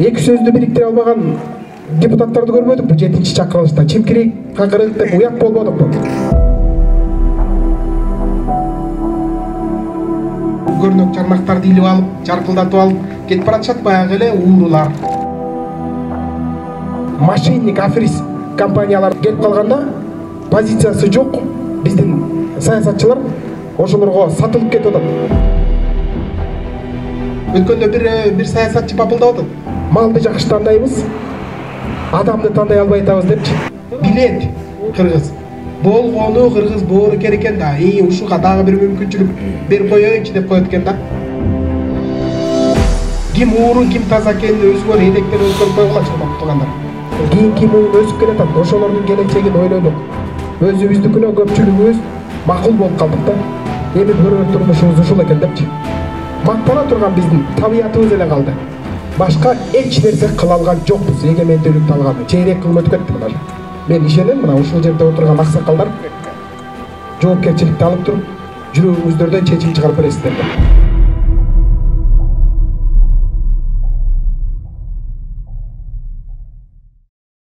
эки сөздү бириктире албаган депутаттарды көрбөдүкпү 7-чи чакырылышта? Чимкирик, какырык деп уят болбодукпу? Көрнөк чармактарды илип алып, жаркылдатып алып кетип баратышат баягы эле уурулар. Мошенник, аферист компаниялар келип калганда позициясы жок биздин саясатчылар ошолорго сатылып кетип атат. Өткөндө бир саясатчы бабылдап атат. Малды жакшы тандайбыз, адамды тандай албай атабыз депчи. Билет кыргыз. Болгону кыргыз боору керек экен да. Ушуга дагы бир мүмкүнчүлүк берип коеюнчу деп коет экен да. Ким ууру, ким таза экенин өзгөр электер өзгөрүп койгула чындап тургандар. Кийинки буун өсүп келатат. Ошолордун келечегин ойлойлук. Өзүбүздүкүнө көпчүлүгүбүз макул болуп калдык да. Эми көрөр турмушубуз ушул экен депчи. Мактана турган биздин табиятыбыз эле калды. Башка эч нерсе кыла алган жокпуз. Эгемендүүлүктү алган чейрек кылып өтүп кетти мына. Мен ишенем, мына ушул жерде отурган аксакалдар жоопкерчиликти алып туруп жүрөгүңүздөрдөн чечим чыгарып бересиздер.